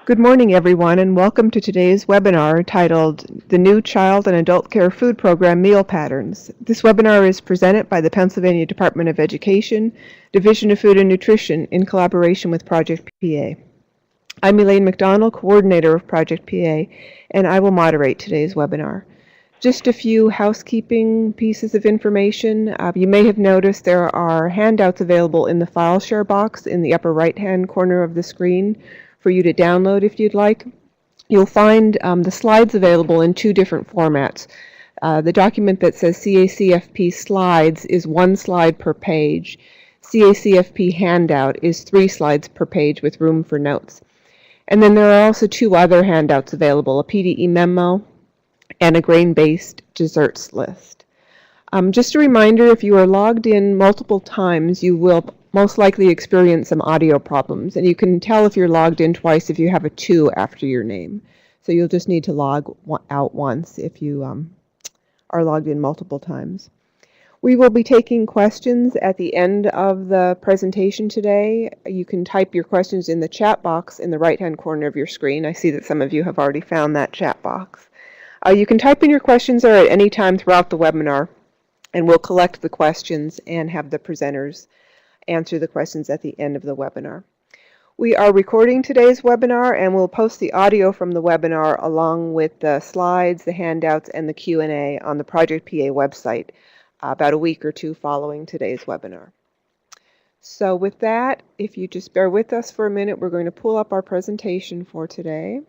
Good morning, everyone, and welcome to today's webinar titled The New Child and Adult Care Food Program Meal Patterns. This webinar is presented by the Pennsylvania Department of Education, Division of Food and Nutrition, in collaboration with Project PA. I'm Elaine McDonald, coordinator of Project PA, and I will moderate today's webinar. Just a few housekeeping pieces of information. You may have noticed there are handouts available in the file share box in the upper right-hand corner of the screen for you to download if you'd like. You'll find the slides available in two different formats. The document that says CACFP slides is 1 slide per page. CACFP handout is 3 slides per page with room for notes. And then there are also 2 other handouts available, a PDE memo and a grain-based desserts list. Just a reminder, if you are logged in multiple times, you will most likely experience some audio problems, and you can tell if you're logged in twice if you have a 2 after your name. So you'll just need to log out once if you are logged in multiple times. We will be taking questions at the end of the presentation today. You can type your questions in the chat box in the right-hand corner of your screen. I see that some of you have already found that chat box. You can type in your questions there at any time throughout the webinar, and we'll collect the questions and have the presenters answer the questions at the end of the webinar. We are recording today's webinar, and we'll post the audio from the webinar along with the slides, the handouts, and the Q&A on the Project PA website about a week or 2 following today's webinar. So with that, if you just bear with us for a minute, we're going to pull up our presentation for today.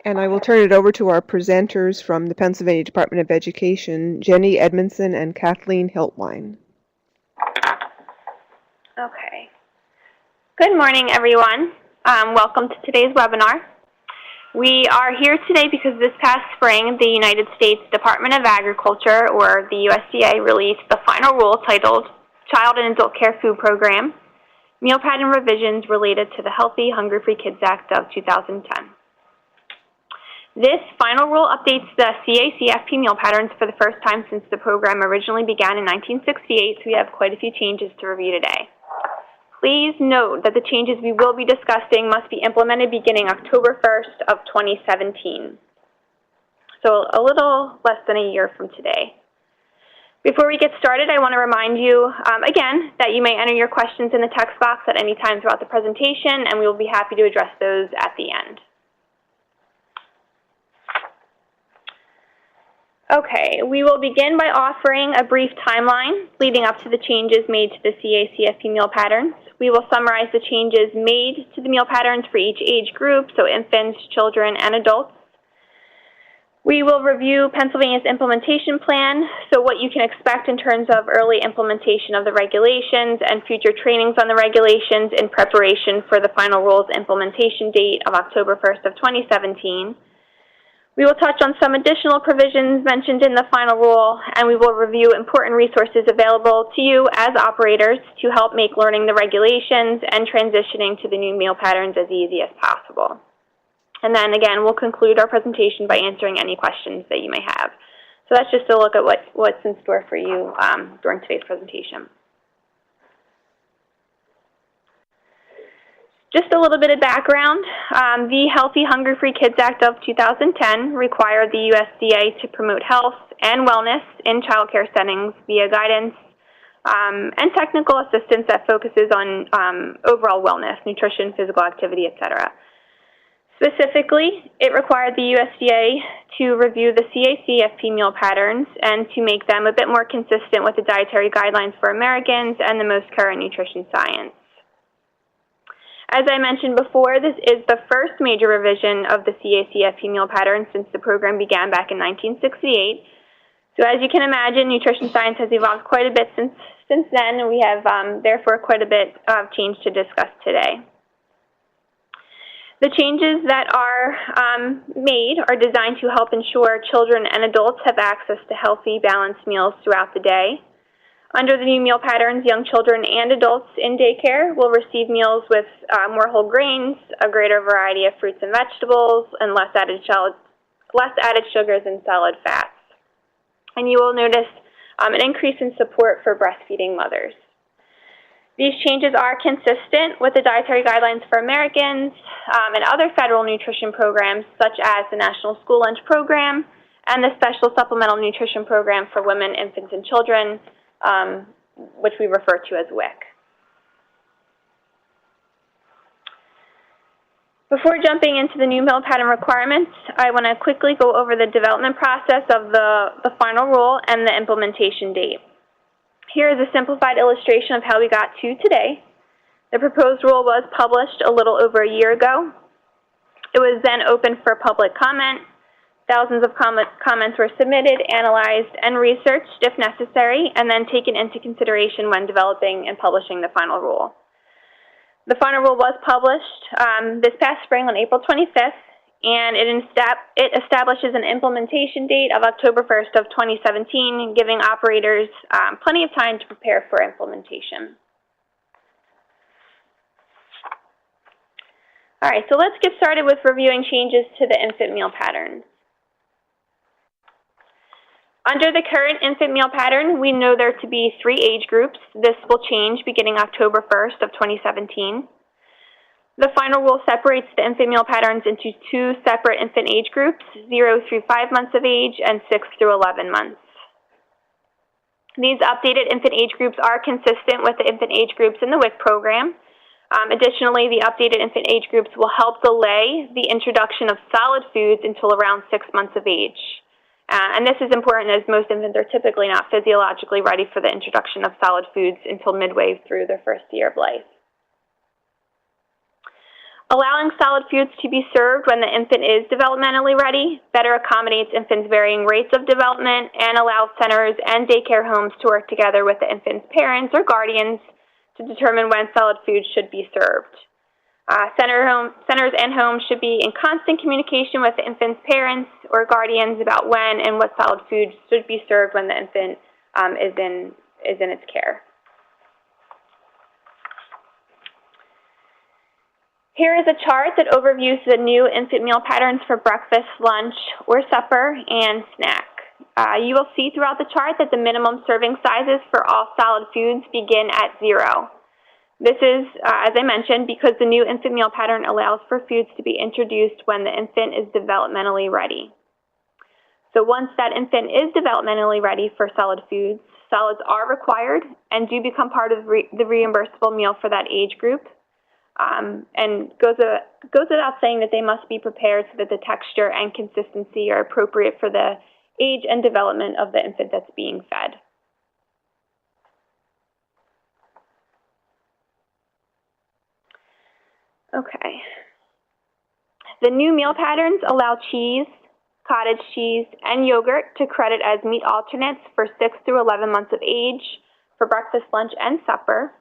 And I will turn it over to our presenters from the Pennsylvania Department of Education, Jenny Edmondson and Kathleen Hiltwine. Okay. Good morning, everyone. Welcome to today's webinar. We are here today because this past spring, the United States Department of Agriculture, or the USDA, released the final rule titled Child and Adult Care Food Program, Meal Pattern Revisions Related to the Healthy, Hunger-Free Kids Act of 2010. This final rule updates the CACFP meal patterns for the first time since the program originally began in 1968, so we have quite a few changes to review today. Please note that the changes we will be discussing must be implemented beginning October 1st of 2017, so a little less than a year from today. Before we get started, I want to remind you, again, that you may enter your questions in the text box at any time throughout the presentation, and we will be happy to address those at the end. Okay, we will begin by offering a brief timeline leading up to the changes made to the CACFP meal patterns. We will summarize the changes made to the meal patterns for each age group, so infants, children, and adults. We will review Pennsylvania's implementation plan, so what you can expect in terms of early implementation of the regulations and future trainings on the regulations in preparation for the final rules implementation date of October 1st of 2017. We will touch on some additional provisions mentioned in the final rule, and we will review important resources available to you as operators to help make learning the regulations and transitioning to the new meal patterns as easy as possible. And then again, we'll conclude our presentation by answering any questions that you may have. So that's just a look at what's in store for you during today's presentation. Just a little bit of background. The Healthy, Hunger-Free Kids Act of 2010 required the USDA to promote health and wellness in child care settings via guidance and technical assistance that focuses on overall wellness, nutrition, physical activity, etc. Specifically, it required the USDA to review the CACFP meal patterns and to make them a bit more consistent with the dietary guidelines for Americans and the most current nutrition science. As I mentioned before, this is the first major revision of the CACFP meal pattern since the program began back in 1968. So as you can imagine, nutrition science has evolved quite a bit since then, and we have therefore quite a bit of change to discuss today. The changes that are made are designed to help ensure children and adults have access to healthy, balanced meals throughout the day. Under the new meal patterns, young children and adults in daycare will receive meals with more whole grains, a greater variety of fruits and vegetables, and less added less added sugars and solid fats. And you will notice an increase in support for breastfeeding mothers. These changes are consistent with the dietary guidelines for Americans and other federal nutrition programs, such as the National School Lunch Program and the Special Supplemental Nutrition Program for Women, Infants, and Children, which we refer to as WIC. Before jumping into the new meal pattern requirements, I want to quickly go over the development process of the final rule and the implementation date. Here is a simplified illustration of how we got to today. The proposed rule was published a little over a year ago. It was then open for public comment. Thousands of comments were submitted, analyzed, and researched if necessary, and then taken into consideration when developing and publishing the final rule. The final rule was published this past spring on April 25th, and it establishes an implementation date of October 1st of 2017, giving operators plenty of time to prepare for implementation. All right, so let's get started with reviewing changes to the infant meal pattern. Under the current infant meal pattern, we know there to be 3 age groups. This will change beginning October 1st of 2017. The final rule separates the infant meal patterns into 2 separate infant age groups, 0 through 5 months of age and 6 through 11 months. These updated infant age groups are consistent with the infant age groups in the WIC program. Additionally, the updated infant age groups will help delay the introduction of solid foods until around 6 months of age. And this is important as most infants are typically not physiologically ready for the introduction of solid foods until midway through their first year of life. Allowing solid foods to be served when the infant is developmentally ready better accommodates infants' varying rates of development and allows centers and daycare homes to work together with the infant's parents or guardians to determine when solid foods should be served. Centers and homes should be in constant communication with the infant's parents or guardians about when and what solid foods should be served when the infant is in its care. Here is a chart that overviews the new infant meal patterns for breakfast, lunch, or supper, and snack. You will see throughout the chart that the minimum serving sizes for all solid foods begin at 0. This is, as I mentioned, because the new infant meal pattern allows for foods to be introduced when the infant is developmentally ready. So once that infant is developmentally ready for solid foods, solids are required and do become part of the reimbursable meal for that age group. And goes without saying that they must be prepared so that the texture and consistency are appropriate for the age and development of the infant that's being fed. Okay. The new meal patterns allow cheese, cottage cheese, and yogurt to credit as meat alternates for 6 through 11 months of age for breakfast, lunch, and supper.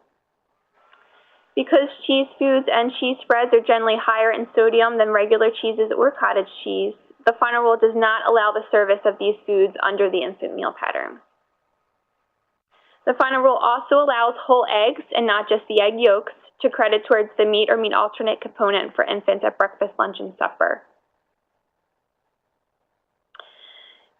Because cheese foods and cheese spreads are generally higher in sodium than regular cheeses or cottage cheese, the final rule does not allow the service of these foods under the infant meal pattern. The final rule also allows whole eggs, and not just the egg yolks, to credit towards the meat or meat alternate component for infants at breakfast, lunch, and supper.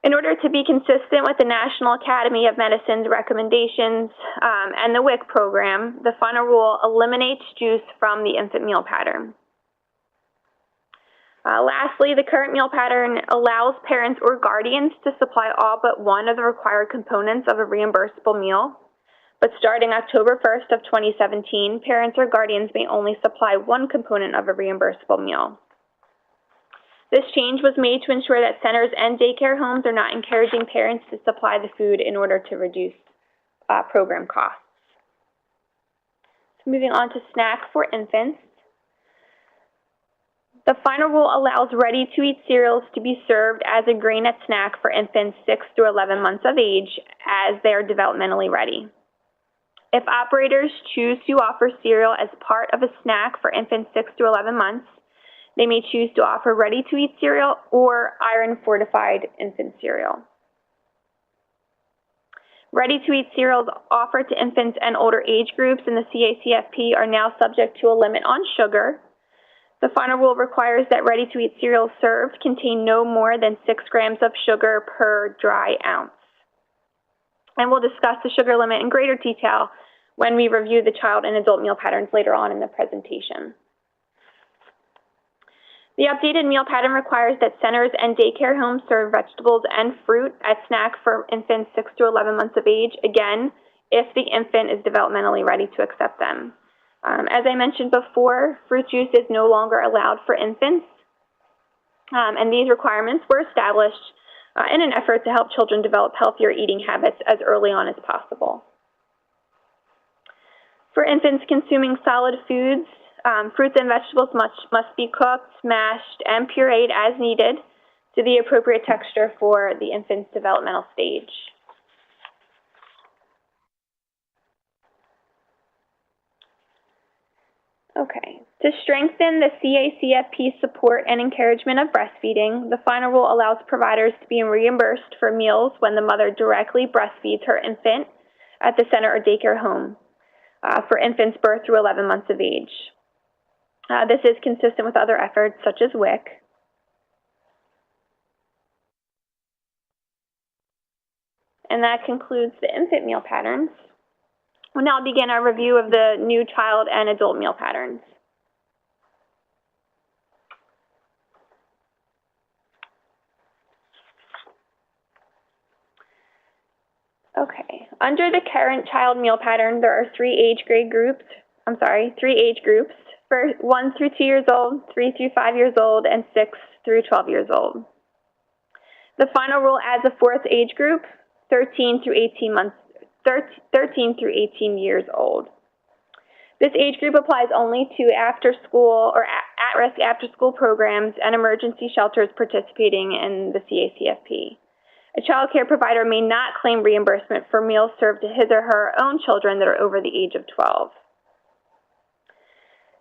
In order to be consistent with the National Academy of Medicine's recommendations and the WIC program, the final rule eliminates juice from the infant meal pattern. Lastly, the current meal pattern allows parents or guardians to supply all but one of the required components of a reimbursable meal. But starting October 1st of 2017, parents or guardians may only supply one component of a reimbursable meal. This change was made to ensure that centers and daycare homes are not encouraging parents to supply the food in order to reduce program costs. So moving on to snack for infants. The final rule allows ready-to-eat cereals to be served as a grain-net snack for infants 6 through 11 months of age as they are developmentally ready. If operators choose to offer cereal as part of a snack for infants 6 through 11 months, they may choose to offer ready-to-eat cereal or iron-fortified infant cereal. Ready-to-eat cereals offered to infants and older age groups in the CACFP are now subject to a limit on sugar. The final rule requires that ready-to-eat cereals served contain no more than 6 grams of sugar per dry ounce. And we'll discuss the sugar limit in greater detail when we review the child and adult meal patterns later on in the presentation. The updated meal pattern requires that centers and daycare homes serve vegetables and fruit as snack for infants 6 to 11 months of age, again, if the infant is developmentally ready to accept them. As I mentioned before, fruit juice is no longer allowed for infants, and these requirements were established in an effort to help children develop healthier eating habits as early on as possible. For infants consuming solid foods, fruits and vegetables must be cooked, mashed, and pureed as needed to the appropriate texture for the infant's developmental stage. Okay, to strengthen the CACFP support and encouragement of breastfeeding, the final rule allows providers to be reimbursed for meals when the mother directly breastfeeds her infant at the center or daycare home for infants birth through 11 months of age. This is consistent with other efforts such as WIC. And that concludes the infant meal patterns. We'll now begin our review of the new child and adult meal patterns. Okay, under the current child meal pattern, there are three age groups, for 1 through 2 years old, 3 through 5 years old, and 6 through 12 years old. The final rule adds a fourth age group, 13 through 18 years old. This age group applies only to after-school or at-risk after-school programs and emergency shelters participating in the CACFP. A child care provider may not claim reimbursement for meals served to his or her own children that are over the age of 12.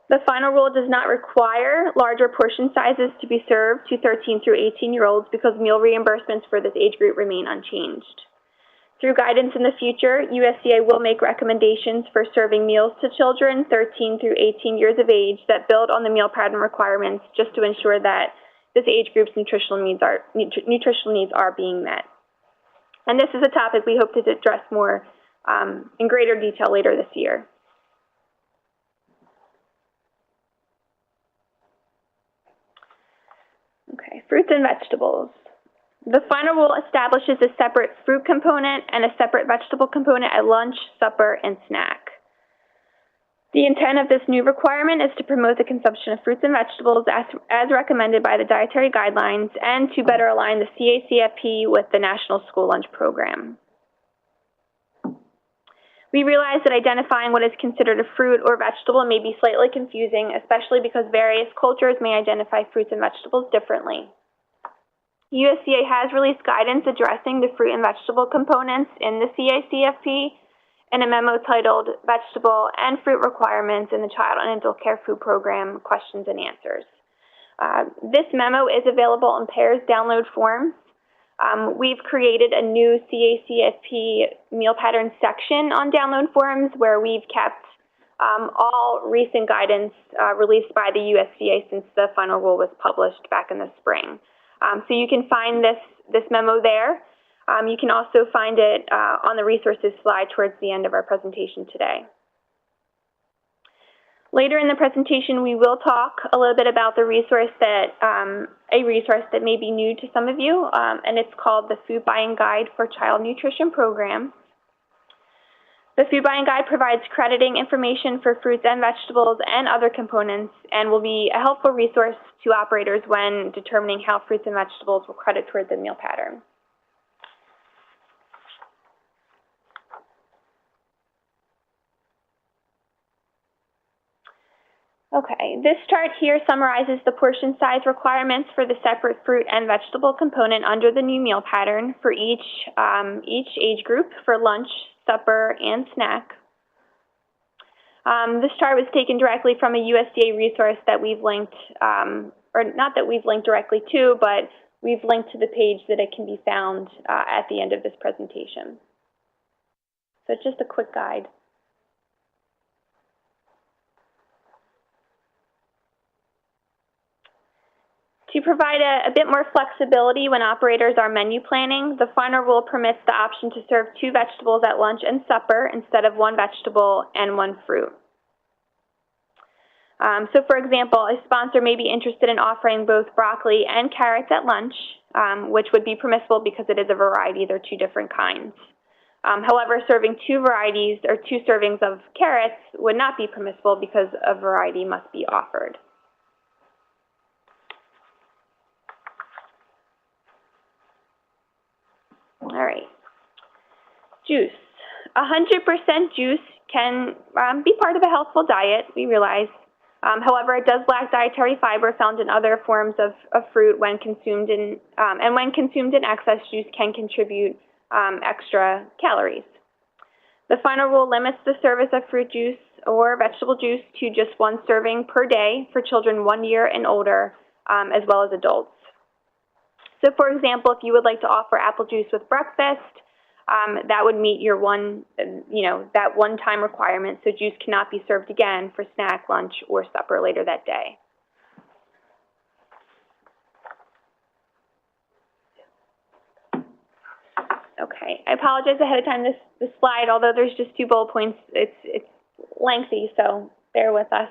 The final rule does not require larger portion sizes to be served to 13 through 18-year-olds because meal reimbursements for this age group remain unchanged. Through guidance in the future, USDA will make recommendations for serving meals to children 13 through 18 years of age that build on the meal pattern requirements just to ensure that this age group's nutritional needs are being met. And this is a topic we hope to address more in greater detail later this year. Okay, fruits and vegetables. The final rule establishes a separate fruit component and a separate vegetable component at lunch, supper, and snack. The intent of this new requirement is to promote the consumption of fruits and vegetables as recommended by the dietary guidelines and to better align the CACFP with the National School Lunch Program. We realize that identifying what is considered a fruit or vegetable may be slightly confusing, especially because various cultures may identify fruits and vegetables differently. USDA has released guidance addressing the fruit and vegetable components in the CACFP in a memo titled Vegetable and Fruit Requirements in the Child and Adult Care Food Program, Questions and Answers. This memo is available in PAIRS download forms. We've created a new CACFP meal pattern section on download forms where we've kept all recent guidance released by the USDA since the final rule was published back in the spring. So you can find this memo there. You can also find it on the resources slide towards the end of our presentation today. Later in the presentation, we will talk a little bit about the resource that, a resource that may be new to some of you, and it's called the Food Buying Guide for Child Nutrition Program. The Food Buying Guide provides crediting information for fruits and vegetables and other components and will be a helpful resource to operators when determining how fruits and vegetables will credit toward the meal pattern. Okay, this chart here summarizes the portion size requirements for the separate fruit and vegetable component under the new meal pattern for each age group for lunch, supper, and snack. This chart was taken directly from a USDA resource that we've linked, or not that we've linked directly to, but we've linked to the page that it can be found at the end of this presentation. So it's just a quick guide. To provide a bit more flexibility when operators are menu planning, the final rule permits the option to serve 2 vegetables at lunch and supper instead of 1 vegetable and 1 fruit. So for example, a sponsor may be interested in offering both broccoli and carrots at lunch, which would be permissible because it is a variety. They're 2 different kinds. However, serving 2 varieties or 2 servings of carrots would not be permissible because a variety must be offered. All right. Juice. 100% juice can be part of a healthful diet, we realize. However, it does lack dietary fiber found in other forms of fruit when consumed in, and when consumed in excess, juice can contribute extra calories. The final rule limits the service of fruit juice or vegetable juice to just 1 serving per day for children 1 year and older, as well as adults. So for example, if you would like to offer apple juice with breakfast, that would meet your that one-time requirement, so juice cannot be served again for snack, lunch, or supper later that day. Okay, I apologize ahead of time. This slide, although there's just 2 bullet points, it's lengthy, so bear with us.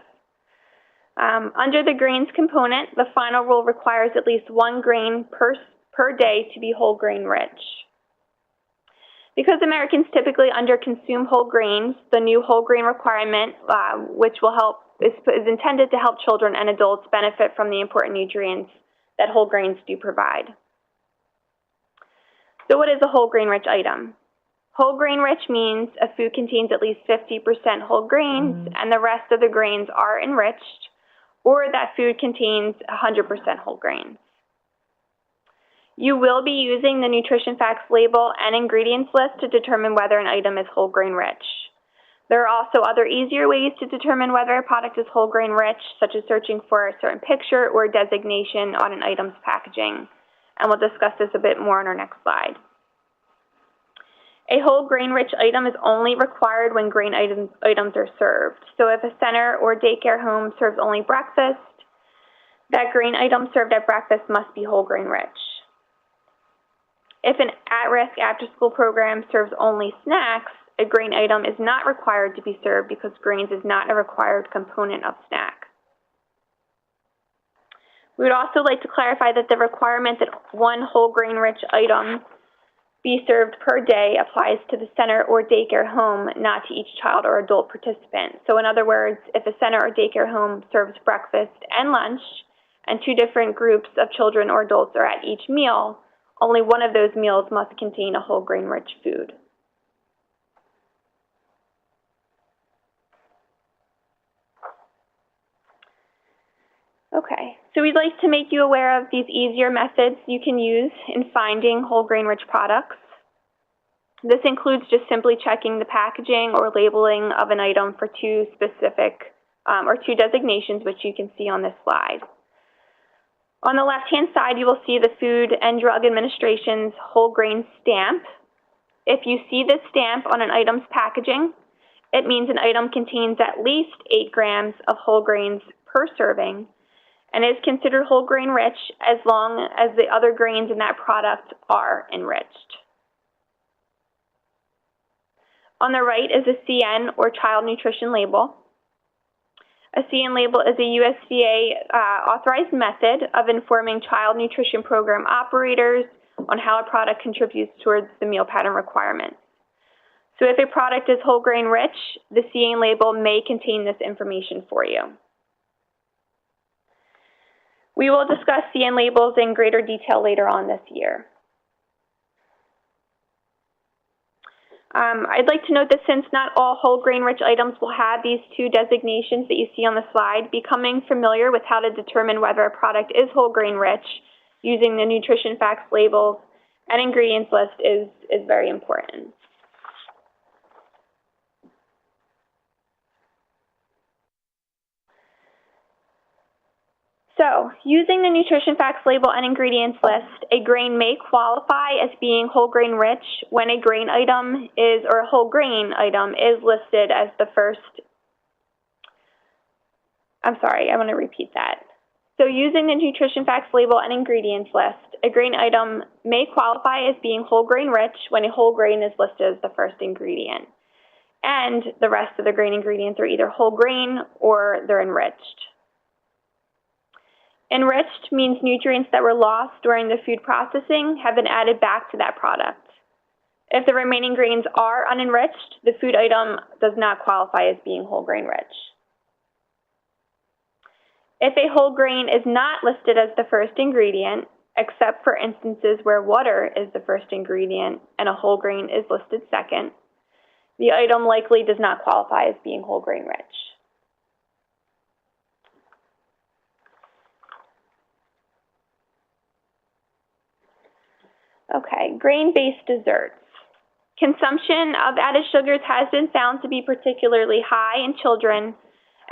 Under the grains component, the final rule requires at least 1 grain per day to be whole grain rich. Because Americans typically underconsume whole grains, the new whole grain requirement, which is intended to help children and adults benefit from the important nutrients that whole grains do provide. So what is a whole grain rich item? Whole grain rich means a food contains at least 50% whole grains and the rest of the grains are enriched, or that food contains 100% whole grains. You will be using the nutrition facts label and ingredients list to determine whether an item is whole grain rich. There are also other easier ways to determine whether a product is whole grain rich, such as searching for a certain picture or designation on an item's packaging. And we'll discuss this a bit more on our next slide. A whole grain rich item is only required when grain items are served. So if a center or daycare home serves only breakfast, that grain item served at breakfast must be whole grain rich. If an at-risk after-school program serves only snacks, a grain item is not required to be served because grains is not a required component of snack. We would also like to clarify that the requirement that 1 whole grain rich item be served per day applies to the center or daycare home, not to each child or adult participant. So in other words, if a center or daycare home serves breakfast and lunch, and 2 different groups of children or adults are at each meal, only one of those meals must contain a whole grain rich food. Okay, so we'd like to make you aware of these easier methods you can use in finding whole grain rich products. This includes just simply checking the packaging or labeling of an item for 2 specific or 2 designations, which you can see on this slide. On the left-hand side, you will see the Food and Drug Administration's whole grain stamp. If you see this stamp on an item's packaging, it means an item contains at least 8 grams of whole grains per serving and is considered whole grain rich as long as the other grains in that product are enriched. On the right is a CN or child nutrition label. A CN label is a USDA authorized method of informing child nutrition program operators on how a product contributes towards the meal pattern requirements. So if a product is whole grain rich, the CN label may contain this information for you. We will discuss CN labels in greater detail later on this year. I'd like to note that since not all whole grain rich items will have these 2 designations that you see on the slide, becoming familiar with how to determine whether a product is whole grain rich using the nutrition facts labels and ingredients list is very important. So, using the nutrition facts label and ingredients list, a grain may qualify as being whole grain rich when a grain item is, or a whole grain item is listed as the first, I'm sorry, I want to repeat that. So using the nutrition facts label and ingredients list, a grain item may qualify as being whole grain rich when a whole grain is listed as the first ingredient. And the rest of the grain ingredients are either whole grain or they're enriched. Enriched means nutrients that were lost during the food processing have been added back to that product. If the remaining grains are unenriched, the food item does not qualify as being whole grain rich. If a whole grain is not listed as the first ingredient, except for instances where water is the first ingredient and a whole grain is listed second, the item likely does not qualify as being whole grain rich. Okay, grain-based desserts. Consumption of added sugars has been found to be particularly high in children,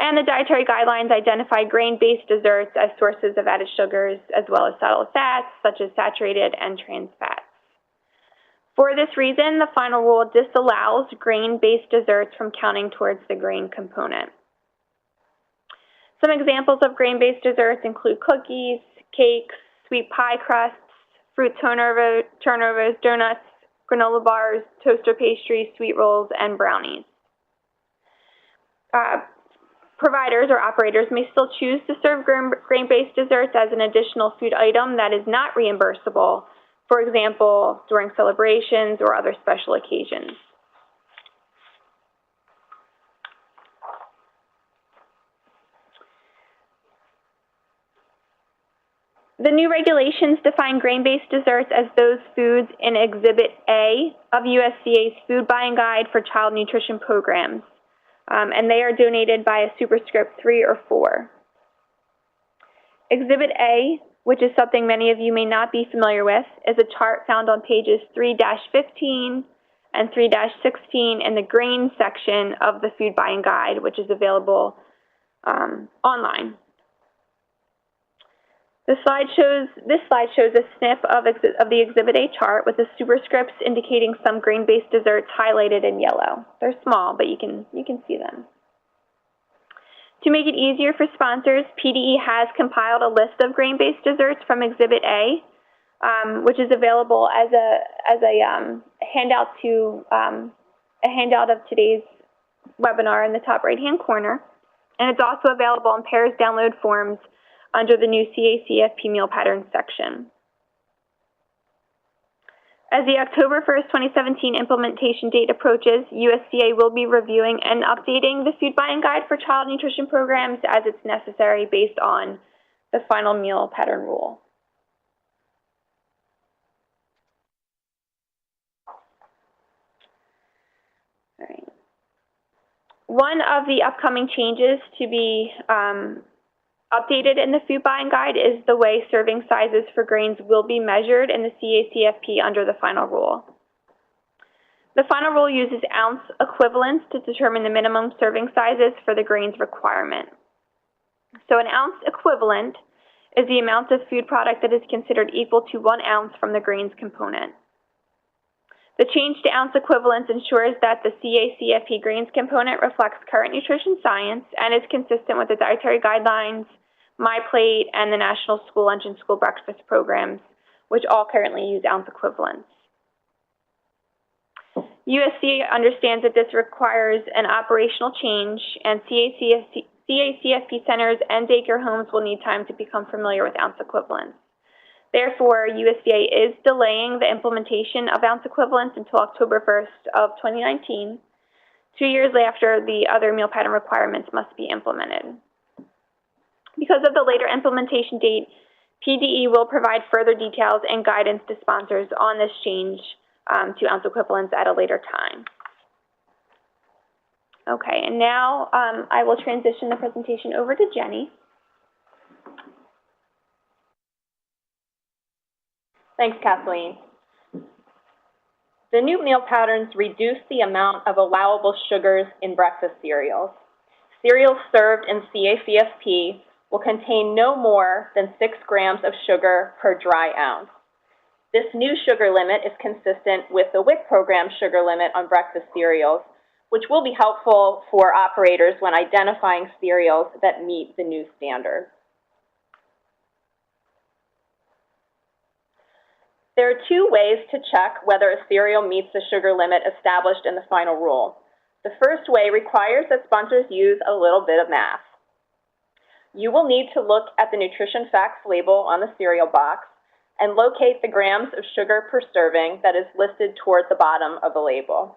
and the dietary guidelines identify grain-based desserts as sources of added sugars, as well as subtle fats, such as saturated and trans fats. For this reason, the final rule disallows grain-based desserts from counting towards the grain component. Some examples of grain-based desserts include cookies, cakes, sweet pie crusts, fruit turnovers, donuts, granola bars, toaster pastries, sweet rolls, and brownies. Providers or operators may still choose to serve grain-based desserts as an additional food item that is not reimbursable, for example, during celebrations or other special occasions. The new regulations define grain-based desserts as those foods in Exhibit A of USDA's Food Buying Guide for Child Nutrition Programs, and they are donated by a superscript 3 or 4. Exhibit A, which is something many of you may not be familiar with, is a chart found on pages 3-15 and 3-16 in the grain section of the Food Buying Guide, which is available online. This slide shows a snip of the Exhibit A chart with the superscripts indicating some grain-based desserts highlighted in yellow. They're small, but you can see them. To make it easier for sponsors, PDE has compiled a list of grain-based desserts from Exhibit A, which is available as a handout of today's webinar in the top right-hand corner, and it's also available in pairs download forms under the new CACFP meal patterns section. As the October 1st, 2017 implementation date approaches, USDA will be reviewing and updating the Food Buying Guide for Child Nutrition Programs as it's necessary based on the final meal pattern rule. All right. One of the upcoming changes to be updated in the Food Buying Guide is the way serving sizes for grains will be measured in the CACFP under the final rule. The final rule uses ounce equivalents to determine the minimum serving sizes for the grains requirement. So an ounce equivalent is the amount of food product that is considered equal to 1 ounce from the grains component. The change to ounce equivalents ensures that the CACFP grains component reflects current nutrition science and is consistent with the dietary guidelines, MyPlate, and the National School Lunch and School Breakfast programs, which all currently use ounce equivalents. USDA understands that this requires an operational change, and CACFP centers and daycare homes will need time to become familiar with ounce equivalents. Therefore, USDA is delaying the implementation of ounce equivalents until October 1st of 2019, 2 years after the other meal pattern requirements must be implemented. Because of the later implementation date, PDE will provide further details and guidance to sponsors on this change to ounce equivalents at a later time. Okay, and now I will transition the presentation over to Jenny. Thanks, Kathleen. The new meal patterns reduce the amount of allowable sugars in breakfast cereals. Cereals served in CACFP will contain no more than 6 grams of sugar per dry ounce. This new sugar limit is consistent with the WIC program sugar limit on breakfast cereals, which will be helpful for operators when identifying cereals that meet the new standard. There are two ways to check whether a cereal meets the sugar limit established in the final rule. The first way requires that sponsors use a little bit of math. You will need to look at the nutrition facts label on the cereal box and locate the grams of sugar per serving that is listed toward the bottom of the label.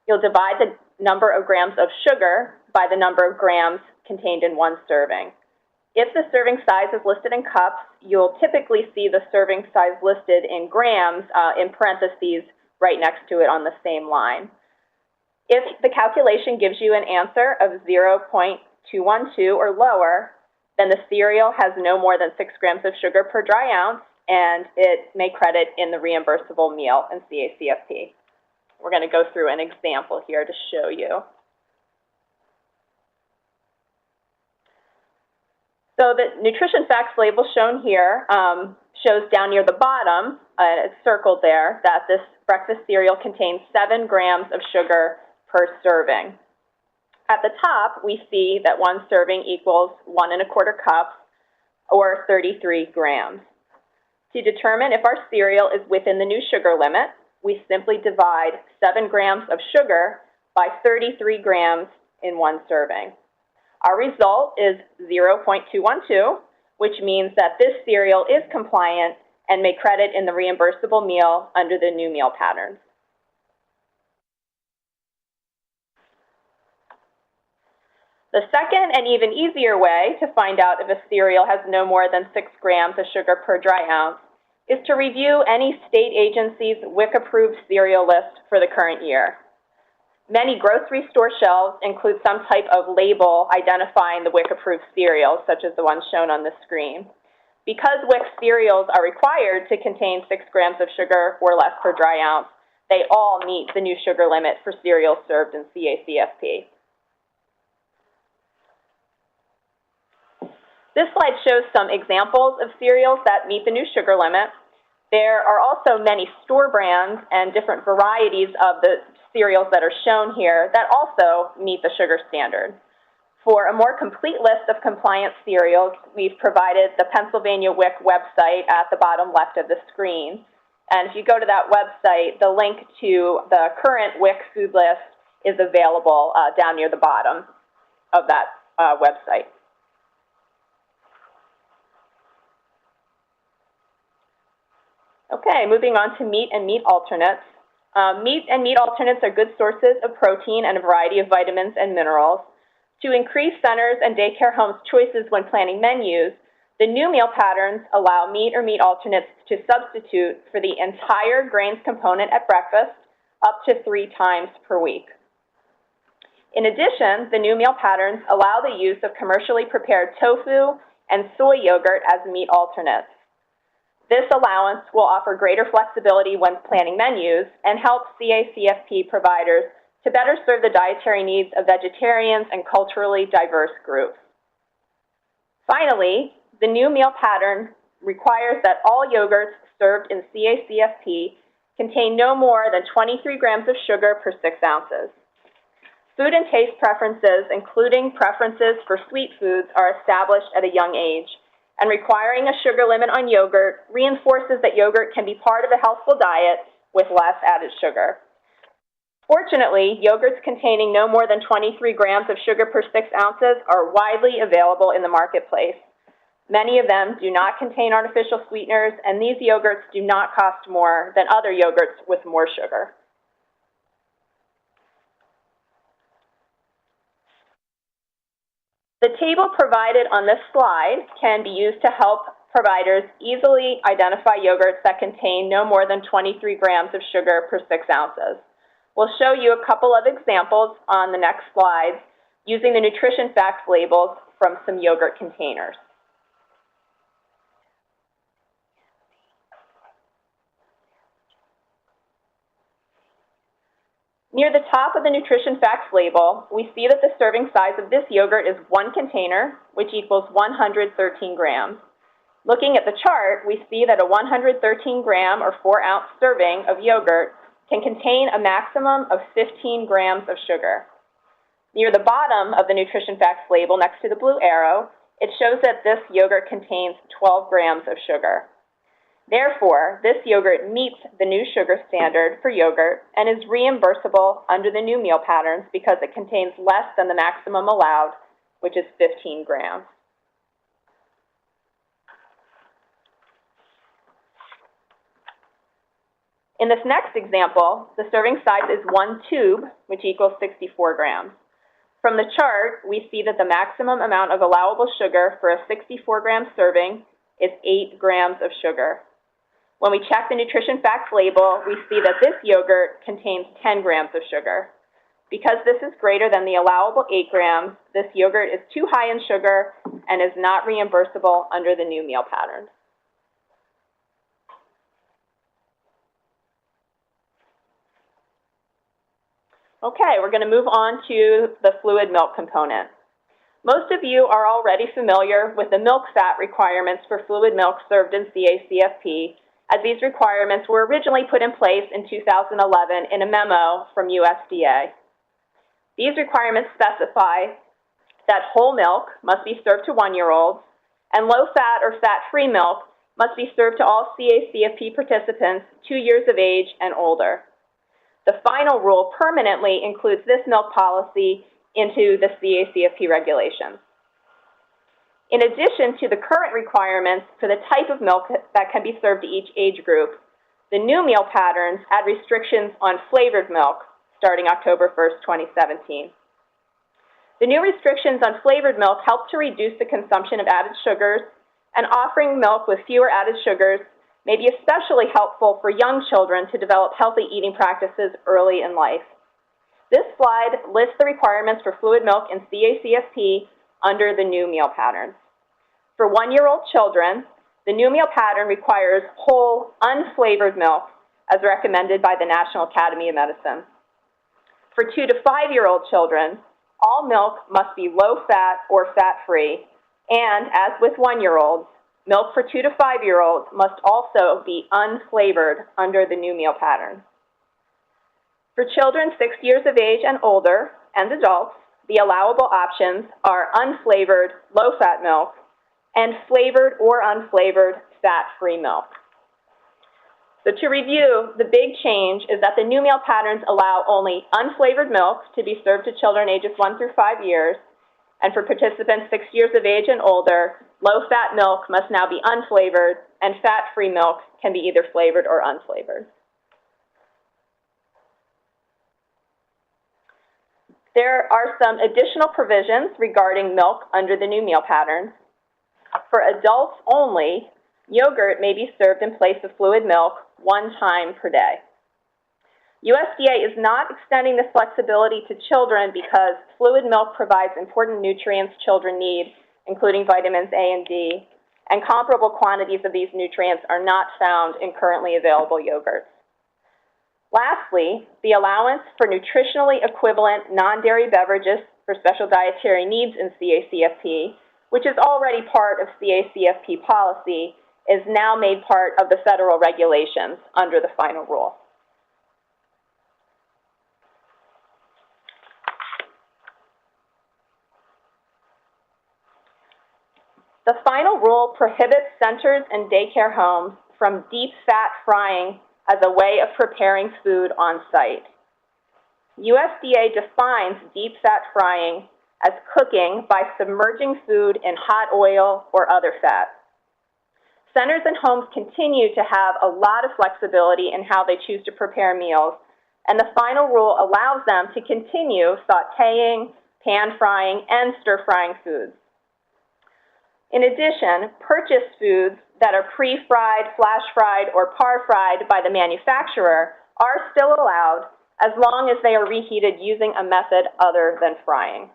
You'll divide the number of grams of sugar by the number of grams contained in one serving. If the serving size is listed in cups, you'll typically see the serving size listed in grams in parentheses right next to it on the same line. If the calculation gives you an answer of 0.212 or lower, then the cereal has no more than 6 grams of sugar per dry ounce, and it may credit in the reimbursable meal in CACFP. We're going to go through an example here to show you. So the nutrition facts label shown here shows down near the bottom, it's circled there, that this breakfast cereal contains 7 grams of sugar per serving. At the top, we see that one serving equals 1 1/4 cups, or 33 grams. To determine if our cereal is within the new sugar limit, we simply divide 7 grams of sugar by 33 grams in one serving. Our result is 0.212, which means that this cereal is compliant and may credit in the reimbursable meal under the new meal patterns. The second and even easier way to find out if a cereal has no more than 6 grams of sugar per dry ounce is to review any state agency's WIC-approved cereal list for the current year. Many grocery store shelves include some type of label identifying the WIC-approved cereals, such as the one shown on the screen. Because WIC cereals are required to contain 6 grams of sugar or less per dry ounce, they all meet the new sugar limit for cereals served in CACFP. This slide shows some examples of cereals that meet the new sugar limit. There are also many store brands and different varieties of the cereals that are shown here that also meet the sugar standard. For a more complete list of compliant cereals, we've provided the Pennsylvania WIC website at the bottom left of the screen. And if you go to that website, the link to the current WIC food list is available down near the bottom of that website. Okay, moving on to meat and meat alternates. Meat and meat alternates are good sources of protein and a variety of vitamins and minerals. To increase centers and daycare homes' choices when planning menus, the new meal patterns allow meat or meat alternates to substitute for the entire grains component at breakfast up to 3 times per week. In addition, the new meal patterns allow the use of commercially prepared tofu and soy yogurt as meat alternates. This allowance will offer greater flexibility when planning menus and help CACFP providers to better serve the dietary needs of vegetarians and culturally diverse groups. Finally, the new meal pattern requires that all yogurts served in CACFP contain no more than 23 grams of sugar per 6 ounces. Food and taste preferences, including preferences for sweet foods, are established at a young age, and requiring a sugar limit on yogurt reinforces that yogurt can be part of a healthful diet with less added sugar. Fortunately, yogurts containing no more than 23 grams of sugar per 6 ounces are widely available in the marketplace. Many of them do not contain artificial sweeteners, and these yogurts do not cost more than other yogurts with more sugar. The table provided on this slide can be used to help providers easily identify yogurts that contain no more than 23 grams of sugar per 6 ounces. We'll show you a couple of examples on the next slides using the nutrition facts labels from some yogurt containers. Near the top of the nutrition facts label, we see that the serving size of this yogurt is 1 container, which equals 113 grams. Looking at the chart, we see that a 113 gram or 4 ounce serving of yogurt can contain a maximum of 15 grams of sugar. Near the bottom of the nutrition facts label next to the blue arrow, it shows that this yogurt contains 12 grams of sugar. Therefore, this yogurt meets the new sugar standard for yogurt and is reimbursable under the new meal patterns because it contains less than the maximum allowed, which is 15 grams. In this next example, the serving size is 1 tube, which equals 64 grams. From the chart, we see that the maximum amount of allowable sugar for a 64-gram serving is 8 grams of sugar. When we check the nutrition facts label, we see that this yogurt contains 10 grams of sugar. Because this is greater than the allowable 8 grams, this yogurt is too high in sugar and is not reimbursable under the new meal pattern. Okay, we're going to move on to the fluid milk component. Most of you are already familiar with the milk fat requirements for fluid milk served in CACFP, as these requirements were originally put in place in 2011 in a memo from USDA. These requirements specify that whole milk must be served to 1-year-olds, and low-fat or fat-free milk must be served to all CACFP participants 2 years of age and older. The final rule permanently includes this milk policy into the CACFP regulations. In addition to the current requirements for the type of milk that can be served to each age group, the new meal patterns add restrictions on flavored milk starting October 1st, 2017. The new restrictions on flavored milk help to reduce the consumption of added sugars, and offering milk with fewer added sugars may be especially helpful for young children to develop healthy eating practices early in life. This slide lists the requirements for fluid milk in CACFP under the new meal patterns. For 1-year-old children, the new meal pattern requires whole, unflavored milk, as recommended by the National Academy of Medicine. For 2 to 5-year-old children, all milk must be low-fat or fat-free, and as with 1-year-olds, milk for 2 to 5-year-olds must also be unflavored under the new meal pattern. For children 6 years of age and older, and adults, the allowable options are unflavored, low-fat milk, and flavored or unflavored fat-free milk. So to review, the big change is that the new meal patterns allow only unflavored milk to be served to children ages 1 through 5 years, and for participants 6 years of age and older, low-fat milk must now be unflavored, and fat-free milk can be either flavored or unflavored. There are some additional provisions regarding milk under the new meal patterns. For adults only, yogurt may be served in place of fluid milk 1 time per day. USDA is not extending this flexibility to children because fluid milk provides important nutrients children need, including vitamins A and D, and comparable quantities of these nutrients are not found in currently available yogurts. Lastly, the allowance for nutritionally equivalent non-dairy beverages for special dietary needs in CACFP, which is already part of CACFP policy, is now made part of the federal regulations under the final rule. The final rule prohibits centers and daycare homes from deep fat frying as a way of preparing food on site. USDA defines deep fat frying as cooking by submerging food in hot oil or other fat. Centers and homes continue to have a lot of flexibility in how they choose to prepare meals, and the final rule allows them to continue sautéing, pan frying, and stir-frying foods. In addition, purchased foods that are pre-fried, flash-fried, or par-fried by the manufacturer are still allowed as long as they are reheated using a method other than frying.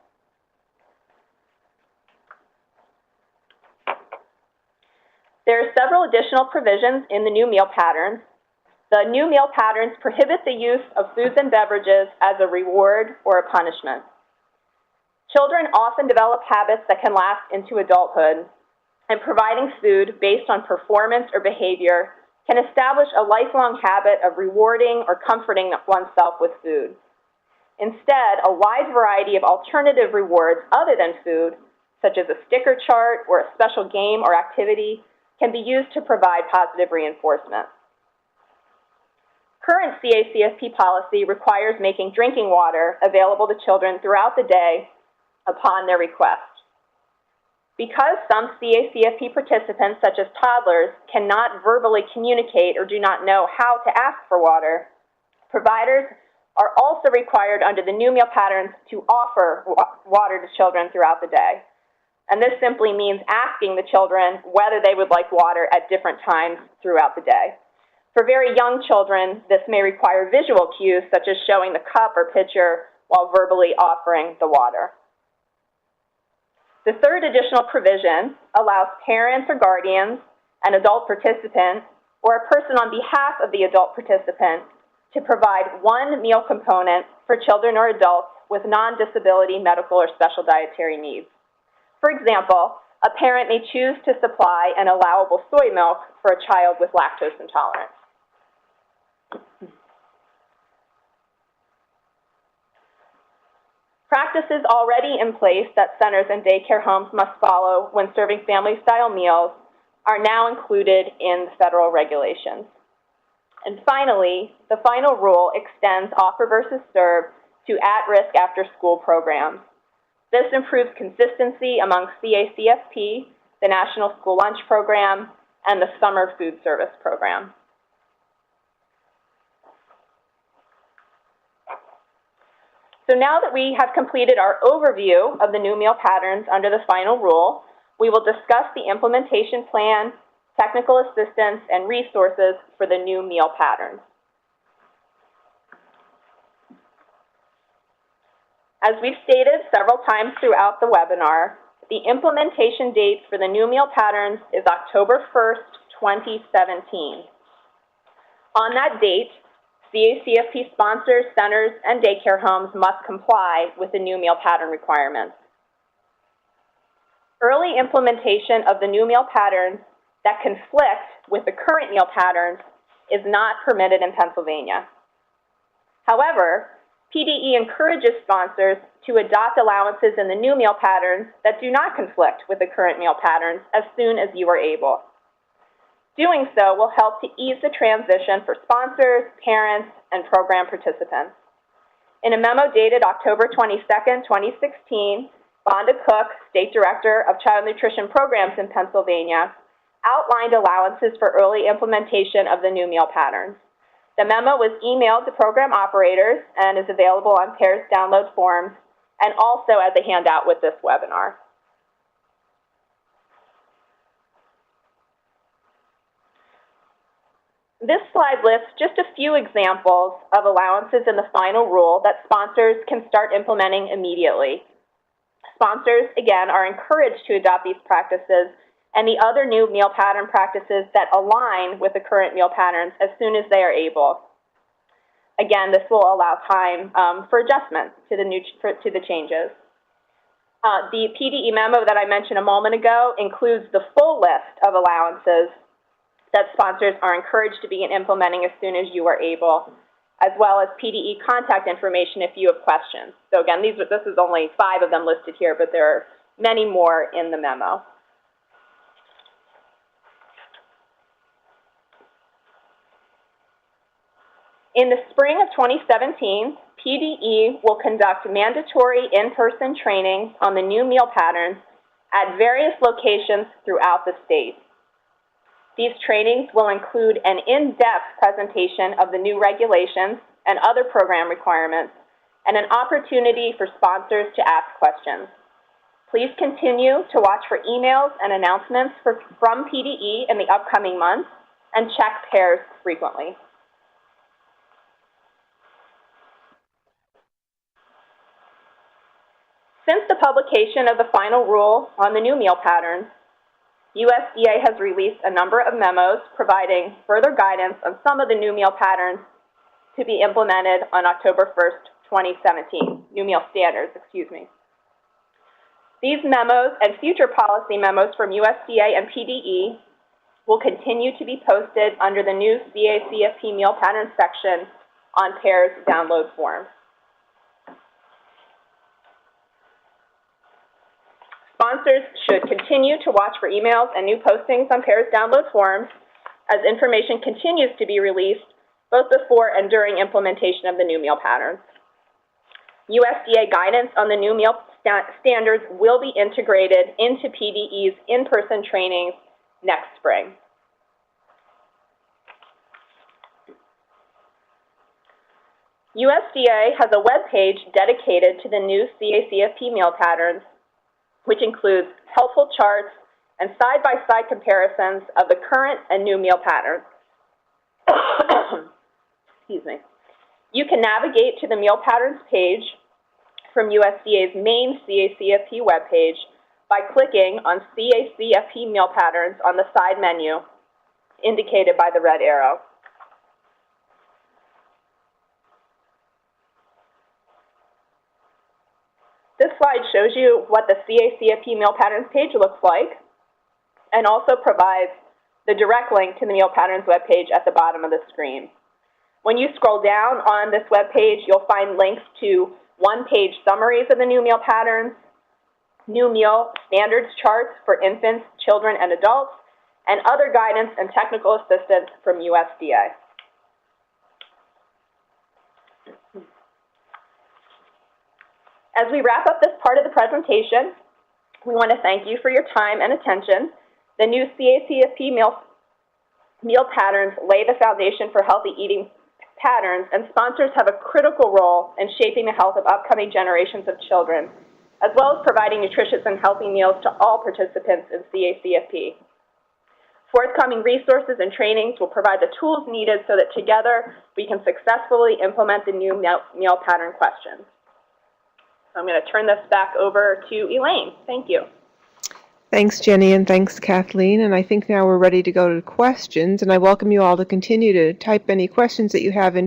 There are several additional provisions in the new meal patterns. The new meal patterns prohibit the use of foods and beverages as a reward or a punishment. Children often develop habits that can last into adulthood, and providing food based on performance or behavior can establish a lifelong habit of rewarding or comforting oneself with food. Instead, a wide variety of alternative rewards other than food, such as a sticker chart or a special game or activity, can be used to provide positive reinforcement. Current CACFP policy requires making drinking water available to children throughout the day upon their request. Because some CACFP participants, such as toddlers, cannot verbally communicate or do not know how to ask for water, providers are also required under the new meal patterns to offer water to children throughout the day. And this simply means asking the children whether they would like water at different times throughout the day. For very young children, this may require visual cues, such as showing the cup or pitcher while verbally offering the water. The third additional provision allows parents or guardians, an adult participant, or a person on behalf of the adult participant to provide one meal component for children or adults with non-disability medical or special dietary needs. For example, a parent may choose to supply an allowable soy milk for a child with lactose intolerance. Practices already in place that centers and daycare homes must follow when serving family-style meals are now included in the federal regulations. And finally, the final rule extends offer versus serve to at-risk after-school programs. This improves consistency among CACFP, the National School Lunch Program, and the Summer Food Service Program. So now that we have completed our overview of the new meal patterns under the final rule, we will discuss the implementation plan, technical assistance, and resources for the new meal patterns. As we've stated several times throughout the webinar, the implementation date for the new meal patterns is October 1st, 2017. On that date, CACFP sponsors, centers, and daycare homes must comply with the new meal pattern requirements. Early implementation of the new meal patterns that conflict with the current meal patterns is not permitted in Pennsylvania. However, PDE encourages sponsors to adopt allowances in the new meal patterns that do not conflict with the current meal patterns as soon as you are able. Doing so will help to ease the transition for sponsors, parents, and program participants. In a memo dated October 22nd, 2016, Vonda Cook, State Director of Child Nutrition Programs in Pennsylvania, outlined allowances for early implementation of the new meal patterns. The memo was emailed to program operators and is available on PAIR's download forms and also as a handout with this webinar. This slide lists just a few examples of allowances in the final rule that sponsors can start implementing immediately. Sponsors, again, are encouraged to adopt these practices and the other new meal pattern practices that align with the current meal patterns as soon as they are able. Again, this will allow time for adjustments to the changes. The PDE memo that I mentioned a moment ago includes the full list of allowances that sponsors are encouraged to begin implementing as soon as you are able, as well as PDE contact information if you have questions. So again, this is only 5 of them listed here, but there are many more in the memo. In the spring of 2017, PDE will conduct mandatory in-person training on the new meal patterns at various locations throughout the state. These trainings will include an in-depth presentation of the new regulations and other program requirements, and an opportunity for sponsors to ask questions. Please continue to watch for emails and announcements from PDE in the upcoming months, and check PAIRs frequently. Since the publication of the final rule on the new meal patterns, USDA has released a number of memos providing further guidance on some of the new meal patterns to be implemented on October 1st, 2017, new meal standards, excuse me. These memos and future policy memos from USDA and PDE will continue to be posted under the new CACFP meal pattern section on PAIR's download form. Sponsors should continue to watch for emails and new postings on PAIR's download forums as information continues to be released both before and during implementation of the new meal patterns. USDA guidance on the new meal standards will be integrated into PDE's in-person trainings next spring. USDA has a web page dedicated to the new CACFP meal patterns, which includes helpful charts and side-by-side comparisons of the current and new meal patterns. Excuse me. You can navigate to the meal patterns page from USDA's main CACFP webpage by clicking on CACFP meal patterns on the side menu indicated by the red arrow. This slide shows you what the CACFP meal patterns page looks like and also provides the direct link to the meal patterns webpage at the bottom of the screen. When you scroll down on this webpage, you'll find links to one-page summaries of the new meal patterns, new meal standards charts for infants, children, and adults, and other guidance and technical assistance from USDA. As we wrap up this part of the presentation, we want to thank you for your time and attention. The new CACFP meal patterns lay the foundation for healthy eating patterns, and sponsors have a critical role in shaping the health of upcoming generations of children, as well as providing nutritious and healthy meals to all participants in CACFP. Forthcoming resources and trainings will provide the tools needed so that together we can successfully implement the new meal pattern questions. So I'm going to turn this back over to Elaine. Thank you. Thanks, Jenny, and thanks, Kathleen. And I think now we're ready to go to questions, and I welcome you all to continue to type any questions that you have in